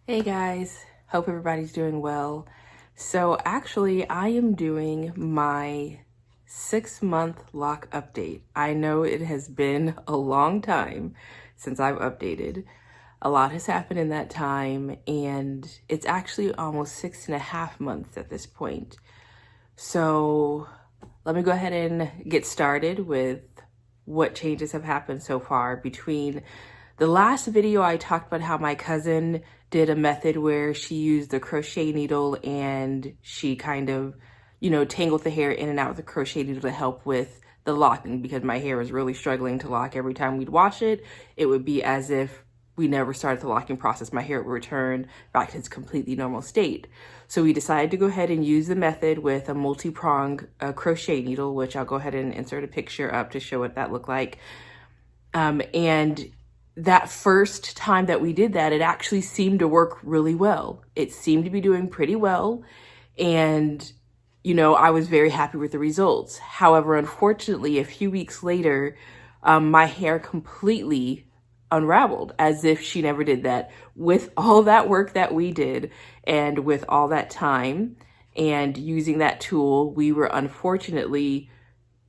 Hey guys, hope everybody's doing well. So actually I am doing my 6-month lock update. I know it has been a long time since I've updated. A lot has happened in that time and it's actually almost 6.5 months at this point. So let me go ahead and get started with what changes have happened so far. Between the last video, I talked about how my cousin did a method where she used the crochet needle and she kind of, tangled the hair in and out with the crochet needle to help with the locking, because my hair was really struggling to lock. Every time we'd wash it, it would be as if we never started the locking process. My hair would return back to its completely normal state. So we decided to go ahead and use the method with a multi-prong crochet needle, which I'll go ahead and insert a picture up to show what that looked like. And that first time that we did that, it actually seemed to work really well. It seemed to be doing pretty well. And, I was very happy with the results. However, unfortunately, a few weeks later, my hair completely unraveled as if she never did that. With all that work that we did and with all that time and using that tool, we were unfortunately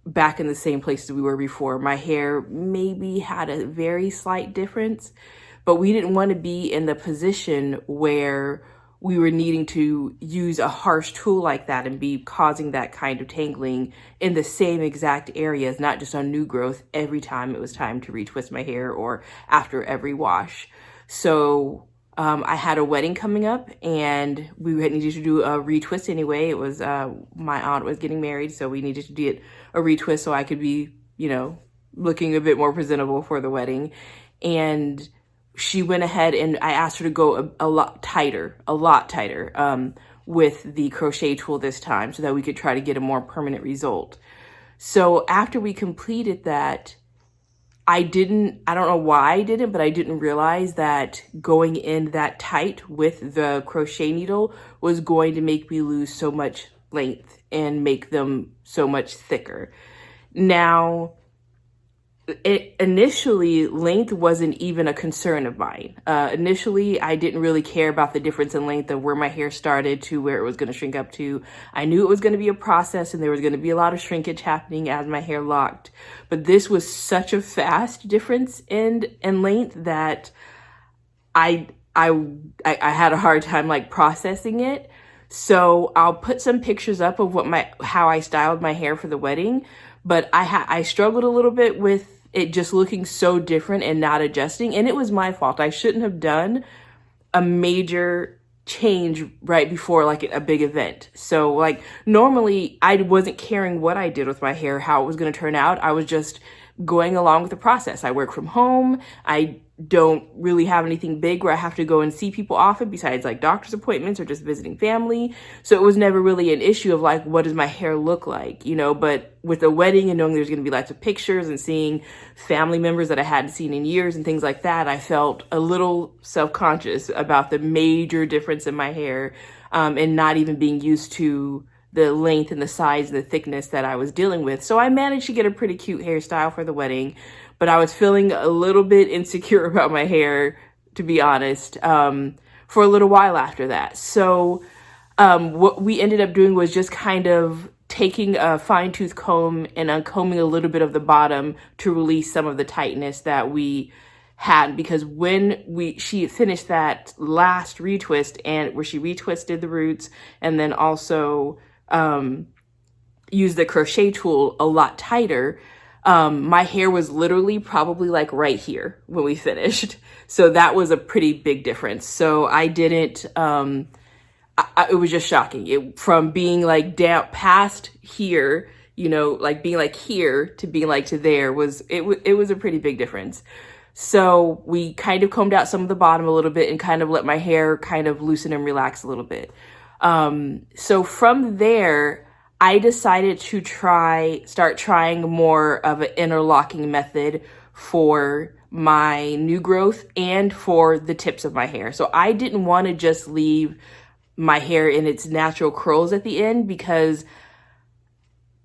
back in the same place as we were before. My hair maybe had a very slight difference, but we didn't want to be in the position where we were needing to use a harsh tool like that and be causing that kind of tangling in the same exact areas, not just on new growth every time it was time to retwist my hair or after every wash. So I had a wedding coming up and we needed to do a retwist anyway. It was my aunt was getting married, so we needed to do a retwist so I could be, looking a bit more presentable for the wedding. And she went ahead and I asked her to go a lot tighter with the crochet tool this time so that we could try to get a more permanent result. So after we completed that, I don't know why I didn't, but I didn't realize that going in that tight with the crochet needle was going to make me lose so much length and make them so much thicker. Now, initially, length wasn't even a concern of mine. Initially, I didn't really care about the difference in length of where my hair started to where it was going to shrink up to. I knew it was going to be a process and there was going to be a lot of shrinkage happening as my hair locked. But this was such a fast difference in length that I had a hard time processing it. So I'll put some pictures up of how I styled my hair for the wedding. But I struggled a little bit with it just looking so different and not adjusting. And it was my fault. I shouldn't have done a major change right before a big event. So normally I wasn't caring what I did with my hair, how it was going to turn out. I was just going along with the process. I work from home. I don't really have anything big where I have to go and see people often besides doctor's appointments or just visiting family. So it was never really an issue of what does my hair look like, but with a wedding and knowing there's going to be lots of pictures and seeing family members that I hadn't seen in years and things like that, I felt a little self-conscious about the major difference in my hair and not even being used to the length and the size and the thickness that I was dealing with. So I managed to get a pretty cute hairstyle for the wedding, but I was feeling a little bit insecure about my hair, to be honest, for a little while after that. So what we ended up doing was just kind of taking a fine-tooth comb and uncombing a little bit of the bottom to release some of the tightness that we had, because when she finished that last retwist and where she retwisted the roots and then also used the crochet tool a lot tighter, my hair was literally probably right here when we finished. So that was a pretty big difference. So I didn't, it was just shocking. From being down past here, being here to being to there it was a pretty big difference. So we kind of combed out some of the bottom a little bit and kind of let my hair kind of loosen and relax a little bit. So from there, I decided to start trying more of an interlocking method for my new growth and for the tips of my hair. So I didn't want to just leave my hair in its natural curls at the end, because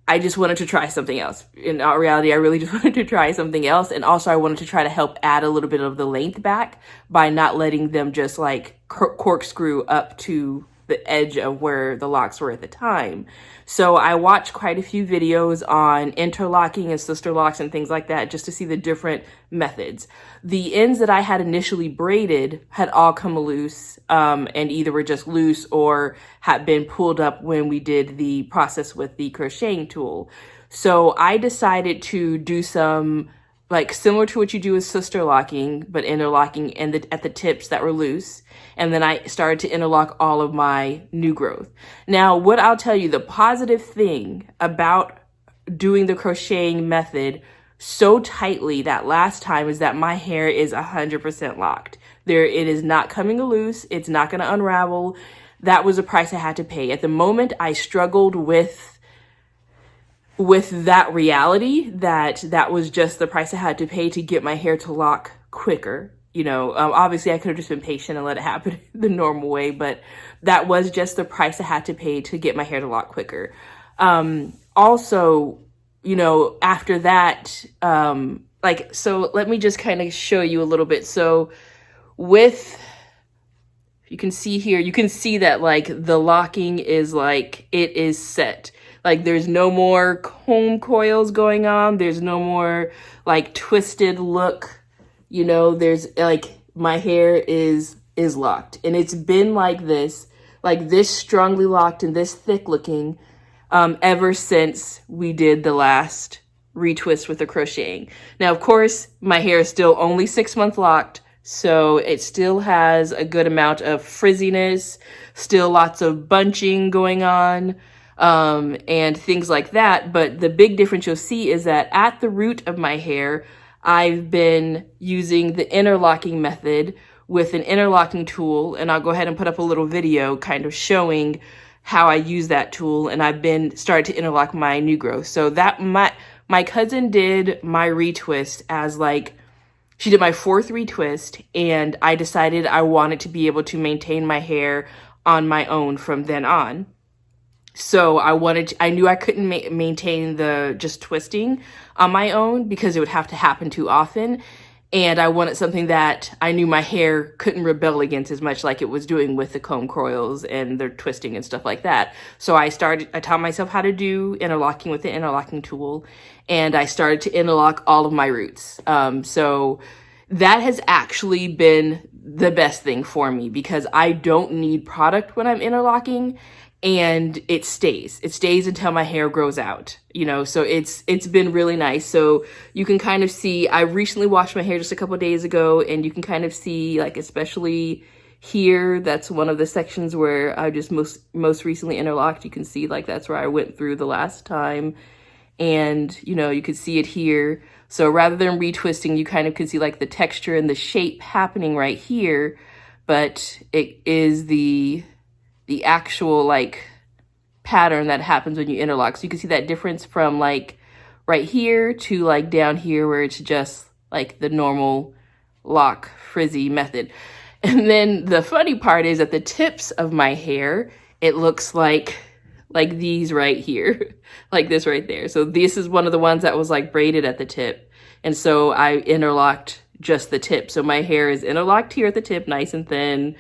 I just wanted to try something else. In all reality, I really just wanted to try something else. And also I wanted to try to help add a little bit of the length back by not letting them just like corkscrew up to the edge of where the locks were at the time. So I watched quite a few videos on interlocking and sister locks and things like that just to see the different methods. The ends that I had initially braided had all come loose and either were just loose or had been pulled up when we did the process with the crocheting tool. So I decided to do some like similar to what you do with sister locking, but interlocking and at the tips that were loose. And then I started to interlock all of my new growth. Now, what I'll tell you, the positive thing about doing the crocheting method so tightly that last time is that my hair is 100% locked. It is not coming loose. It's not going to unravel. That was the price I had to pay. At the moment, I struggled with that reality that was just the price I had to pay to get my hair to lock quicker. You know, obviously I could have just been patient and let it happen the normal way, but that was just the price I had to pay to get my hair to lock quicker. Also, you know, after that, so let me just kind of show you a little bit. So you can see here, you can see that like the locking is like, it is set. Like there's no more comb coils going on. There's no more like twisted look. You know, there's like my hair is locked, and it's been like this strongly locked and this thick looking ever since we did the last retwist with the crocheting. Now, of course, my hair is still only 6 months locked, so it still has a good amount of frizziness, still lots of bunching going on, and things like that. But the big difference you'll see is that at the root of my hair, I've been using the interlocking method with an interlocking tool, and I'll go ahead and put up a little video kind of showing how I use that tool, and I've been started to interlock my new growth. So that my cousin did my retwist as like, she did my 4th retwist, and I decided I wanted to be able to maintain my hair on my own from then on. So I knew I couldn't maintain the just twisting on my own because it would have to happen too often. And I wanted something that I knew my hair couldn't rebel against as much like it was doing with the comb coils and the twisting and stuff like that. So I taught myself how to do interlocking with the interlocking tool, and I started to interlock all of my roots. So that has actually been the best thing for me because I don't need product when I'm interlocking. And it stays until my hair grows out, you know, so it's been really nice. So you can kind of see, I recently washed my hair just a couple of days ago, and you can kind of see, like, especially here, that's one of the sections where I just most recently interlocked. You can see, like, that's where I went through the last time, and, you know, you can see it here. So rather than retwisting, you kind of can see, like, the texture and the shape happening right here, but it is the actual like pattern that happens when you interlock. So you can see that difference from like right here to like down here where it's just like the normal lock frizzy method. And then the funny part is at the tips of my hair, it looks like these right here, like this right there. So this is one of the ones that was like braided at the tip. And so I interlocked just the tip. So my hair is interlocked here at the tip, nice and thin.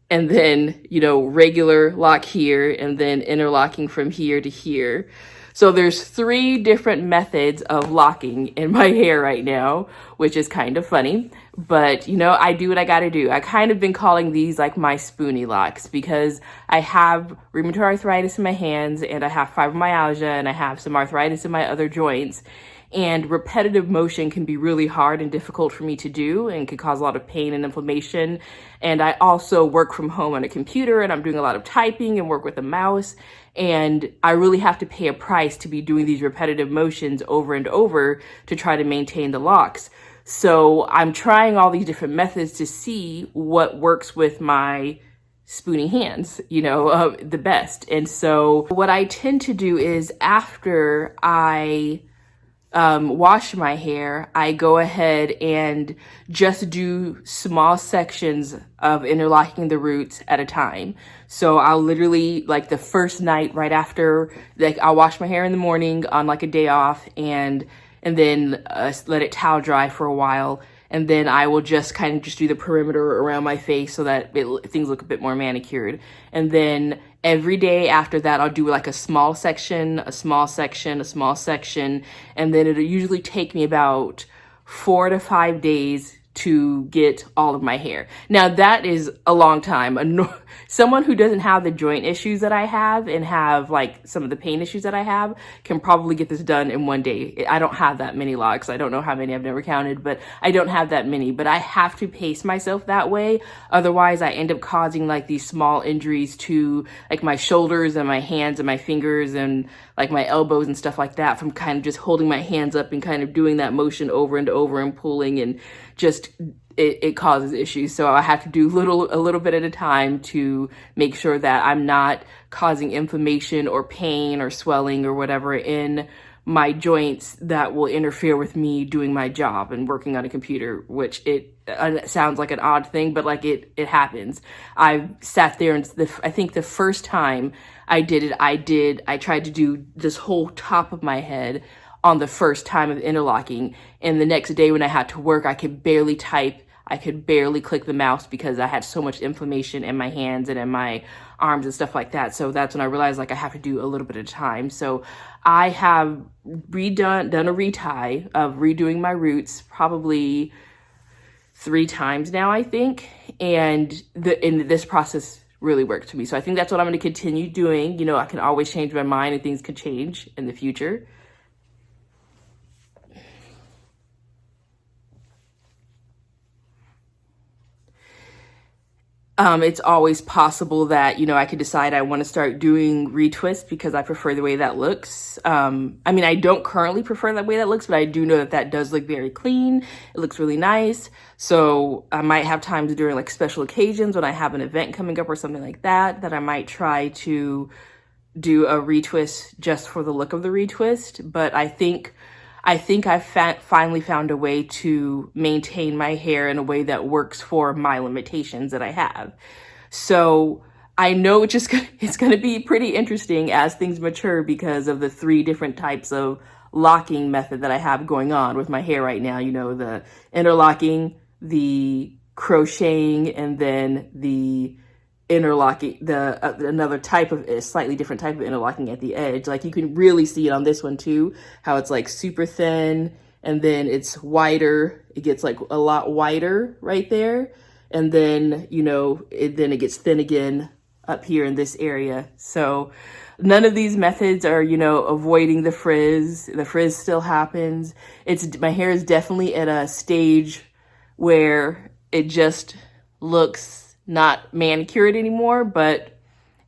And then, you know, regular lock here, and then interlocking from here to here. So there's 3 different methods of locking in my hair right now, which is kind of funny. But, you know, I do what I gotta do. I kind of been calling these like my spoony locks because I have rheumatoid arthritis in my hands, and I have fibromyalgia, and I have some arthritis in my other joints. And repetitive motion can be really hard and difficult for me to do and can cause a lot of pain and inflammation. And I also work from home on a computer, and I'm doing a lot of typing and work with a mouse. And I really have to pay a price to be doing these repetitive motions over and over to try to maintain the locks. So I'm trying all these different methods to see what works with my spoony hands, you know, the best. And so what I tend to do is after I wash my hair, I go ahead and just do small sections of interlocking the roots at a time. So I'll literally, like the first night right after, like I'll wash my hair in the morning on like a day off, and then let it towel dry for a while. And then I will just kind of just do the perimeter around my face so that things look a bit more manicured. And then every day after that, I'll do like a small section, a small section, a small section. And then it'll usually take me about 4 to 5 days to get all of my hair. Now that is a long time. Someone who doesn't have the joint issues that I have and have like some of the pain issues that I have can probably get this done in 1 day. I don't have that many locks. I don't know how many, I've never counted, but I don't have that many. But I have to pace myself that way. Otherwise I end up causing like these small injuries to like my shoulders and my hands and my fingers and like my elbows and stuff like that from kind of just holding my hands up and kind of doing that motion over and over and pulling, and just it causes issues. So I have to do a little bit at a time to make sure that I'm not causing inflammation or pain or swelling or whatever in my joints that will interfere with me doing my job and working on a computer, which it sounds like an odd thing, but like it happens. I sat there and I think the first time I did it, I tried to do this whole top of my head on the first time of interlocking. And the next day when I had to work, I could barely type. I could barely click the mouse because I had so much inflammation in my hands and in my arms and stuff like that. So that's when I realized like I have to do a little bit at a time. So I have done a retie of redoing my roots probably 3 times now, I think. And this process really worked for me. So I think that's what I'm going to continue doing. You know, I can always change my mind and things could change in the future. It's always possible that, you know, I could decide I want to start doing retwist because I prefer the way that looks. I mean, I don't currently prefer the way that looks, but I do know that that does look very clean. It looks really nice. So I might have times during like special occasions when I have an event coming up or something like that, that I might try to do a retwist just for the look of the retwist. But I think I've finally found a way to maintain my hair in a way that works for my limitations that I have. So I know it's going to be pretty interesting as things mature because of the 3 different types of locking method that I have going on with my hair right now. You know, the interlocking, the crocheting, and then the interlocking, another type of, a slightly different type of interlocking at the edge. Like you can really see it on this one too, how it's like super thin and then it's wider. It gets like a lot wider right there. And then, you know, then it gets thin again up here in this area. So none of these methods are, you know, avoiding the frizz. The frizz still happens. My hair is definitely at a stage where it just looks not manicured anymore, but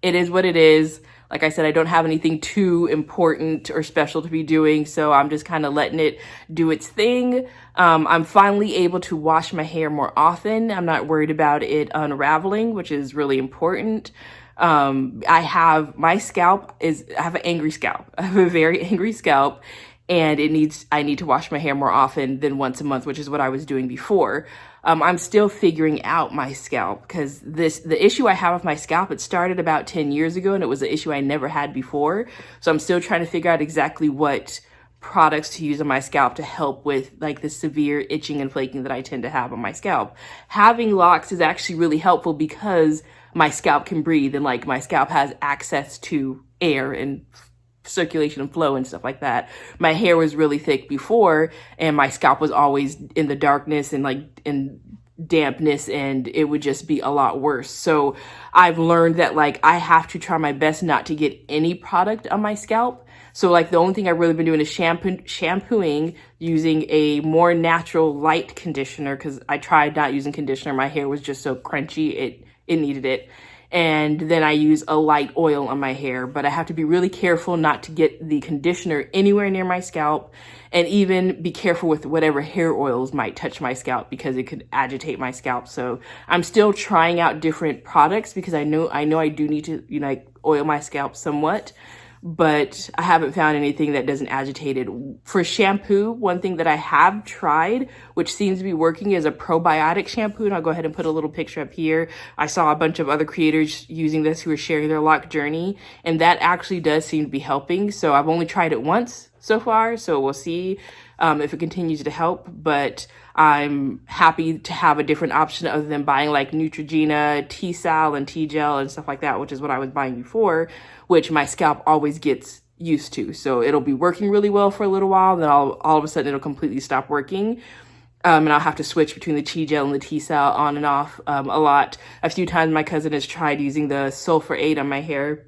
it is what it is. Like I said, I don't have anything too important or special to be doing, so I'm just kind of letting it do its thing. I'm finally able to wash my hair more often. I'm not worried about it unraveling, which is really important. I have an angry scalp. I have a very angry scalp, and I need to wash my hair more often than once a month, which is what I was doing before. I'm still figuring out my scalp because the issue I have with my scalp, it started about 10 years ago and it was an issue I never had before. So I'm still trying to figure out exactly what products to use on my scalp to help with like the severe itching and flaking that I tend to have on my scalp. Having locks is actually really helpful because my scalp can breathe and like my scalp has access to air and circulation and flow and stuff like that. My hair was really thick before and my scalp was always in the darkness and like in dampness, and it would just be a lot worse. So I've learned that like I have to try my best not to get any product on my scalp. So like the only thing I've really been doing is shampooing using a more natural light conditioner because I tried not using conditioner. My hair was just so crunchy, it needed it. And then I use a light oil on my hair, but I have to be really careful not to get the conditioner anywhere near my scalp, and even be careful with whatever hair oils might touch my scalp because it could agitate my scalp. So I'm still trying out different products because I know I do need to, you know, like oil my scalp somewhat, but I haven't found anything that doesn't agitate it. For shampoo, one thing that I have tried, which seems to be working, is a probiotic shampoo. And I'll go ahead and put a little picture up here. I saw a bunch of other creators using this who are sharing their lock journey, and that actually does seem to be helping. So I've only tried it once so far, so we'll see if it continues to help. But I'm happy to have a different option other than buying like Neutrogena, T-Sal, and T-Gel and stuff like that, which is what I was buying before, which my scalp always gets used to. So it'll be working really well for a little while, then all of a sudden it'll completely stop working. And I'll have to switch between the T-Gel and the T-Sal on and off a lot. A few times my cousin has tried using the Sulfur 8 on my hair,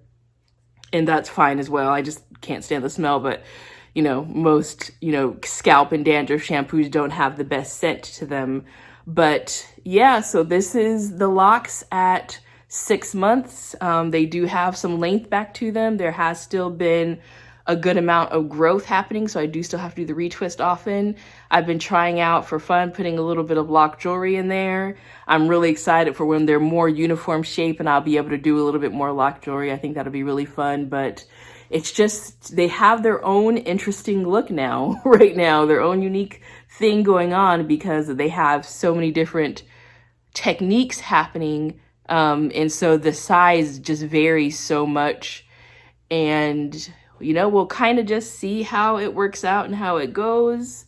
and that's fine as well. I just can't stand the smell, but you know, most, you know, scalp and dandruff shampoos don't have the best scent to them. But yeah, so this is the locks at 6 months. They do have some length back to them. There has still been a good amount of growth happening, so I do still have to do the retwist often. I've been trying out for fun, putting a little bit of lock jewelry in there. I'm really excited for when they're more uniform shape and I'll be able to do a little bit more lock jewelry. I think that'll be really fun, but it's just, they have their own interesting look now, right now, their own unique thing going on because they have so many different techniques happening. And so the size just varies so much. And, you know, we'll kind of just see how it works out and how it goes.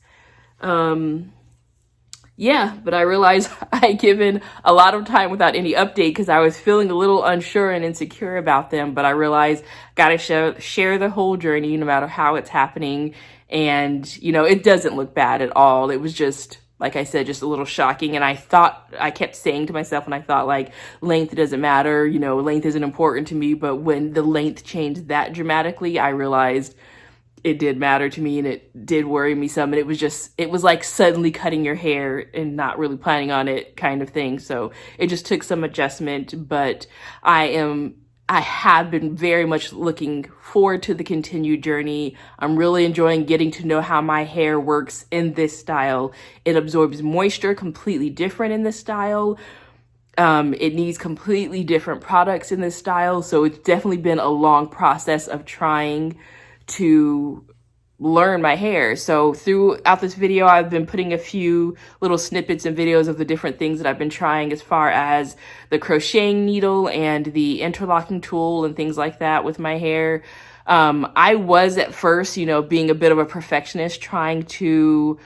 Yeah, but I realized I given a lot of time without any update because I was feeling a little unsure and insecure about them. But I realized gotta share the whole journey no matter how it's happening. And, you know, it doesn't look bad at all. It was just, like I said, just a little shocking. And I kept saying to myself, and I thought like, length doesn't matter, you know, length isn't important to me. But when the length changed that dramatically, I realized it did matter to me and it did worry me some. And it was like suddenly cutting your hair and not really planning on it kind of thing. So it just took some adjustment, but I have been very much looking forward to the continued journey. I'm really enjoying getting to know how my hair works in this style. It absorbs moisture completely different in this style. It needs completely different products in this style. So it's definitely been a long process of trying to learn my hair. So throughout this video, I've been putting a few little snippets and videos of the different things that I've been trying as far as the crocheting needle and the interlocking tool and things like that with my hair. I was at first, you know, being a bit of a perfectionist, trying to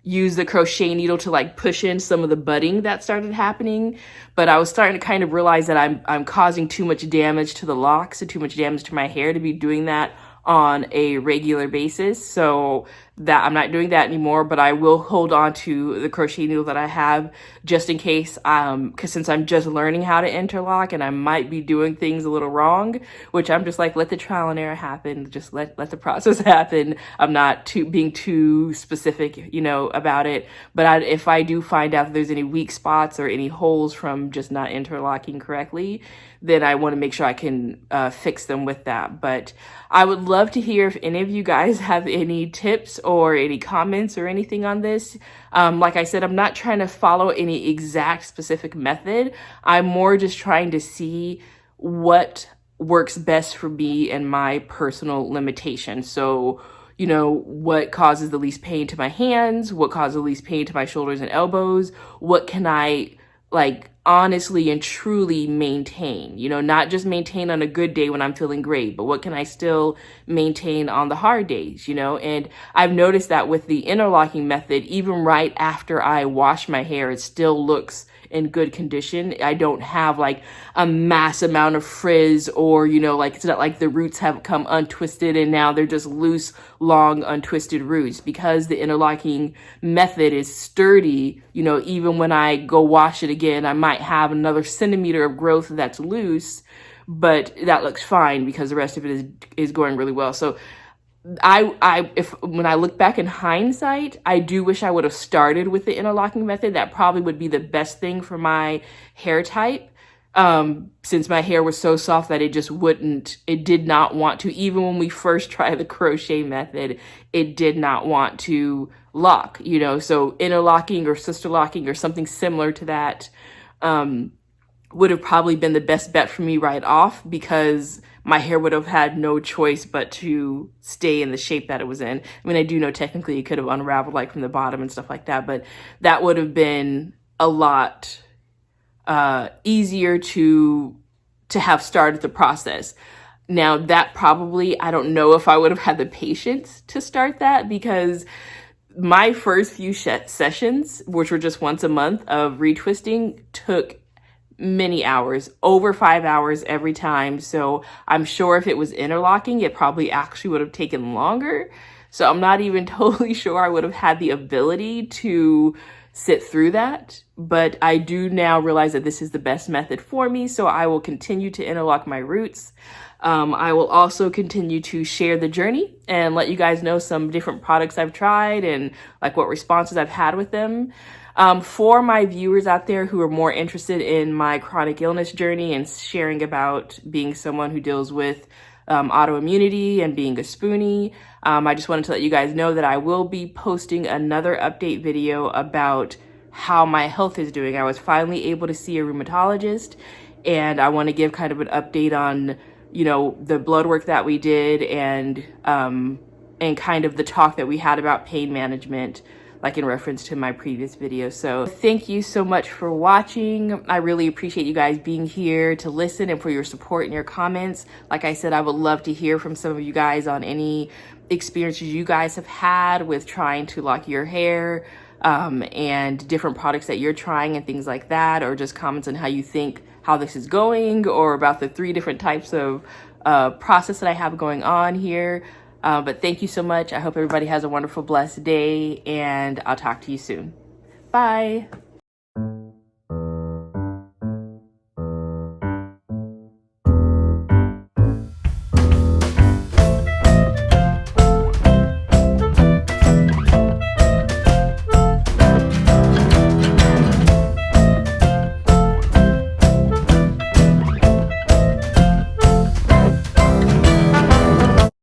use the crochet needle to like push in some of the budding that started happening. But I was starting to kind of realize that I'm causing too much damage to the locks and too much damage to my hair to be doing that on a regular basis. So that I'm not doing that anymore, but I will hold on to the crochet needle that I have just in case, because since I'm just learning how to interlock and I might be doing things a little wrong, which I'm just like, let the trial and error happen. Just let the process happen. I'm not being too specific, you know, about it. But if I do find out that there's any weak spots or any holes from just not interlocking correctly, then I want to make sure I can fix them with that. But I would love to hear if any of you guys have any tips or any comments or anything on this. Like I said, I'm not trying to follow any exact specific method. I'm more just trying to see what works best for me and my personal limitations. So, you know, what causes the least pain to my hands, what causes the least pain to my shoulders and elbows, what can I like honestly and truly maintain, you know, not just maintain on a good day when I'm feeling great, but what can I still maintain on the hard days, you know? And I've noticed that with the interlocking method, even right after I wash my hair, it still looks in good condition. I don't have like a mass amount of frizz or, you know, like it's not like the roots have come untwisted and now they're just loose, long, untwisted roots. Because the interlocking method is sturdy, you know, even when I go wash it again, I might have another centimeter of growth that's loose, but that looks fine because the rest of it is going really well. So when I look back in hindsight, I do wish I would have started with the interlocking method. That probably would be the best thing for my hair type. Since my hair was so soft that it did not want to, even when we first tried the crochet method, it did not want to lock, you know, so interlocking or sister locking or something similar to that, would have probably been the best bet for me right off, because my hair would have had no choice but to stay in the shape that it was in. I mean, I do know technically it could have unraveled like from the bottom and stuff like that, but that would have been a lot easier to have started the process. Now that probably, I don't know if I would have had the patience to start that, because my first few sessions, which were just once a month of retwisting, took many hours, over 5 hours every time. So I'm sure if it was interlocking, it probably actually would have taken longer. So I'm not even totally sure I would have had the ability to sit through that. But I do now realize that this is the best method for me. So I will continue to interlock my roots. I will also continue to share the journey and let you guys know some different products I've tried and like what responses I've had with them. For my viewers out there who are more interested in my chronic illness journey and sharing about being someone who deals with autoimmunity and being a spoonie, I just wanted to let you guys know that I will be posting another update video about how my health is doing. I was finally able to see a rheumatologist, and I want to give kind of an update on, you know, the blood work that we did and kind of the talk that we had about pain management, like in reference to my previous video. So thank you so much for watching. I really appreciate you guys being here to listen and for your support and your comments. Like I said, I would love to hear from some of you guys on any experiences you guys have had with trying to lock your hair, and different products that you're trying and things like that, or just comments on how you think how this is going, or about the 3 different types of process that I have going on here. But thank you so much. I hope everybody has a wonderful, blessed day, and I'll talk to you soon. Bye.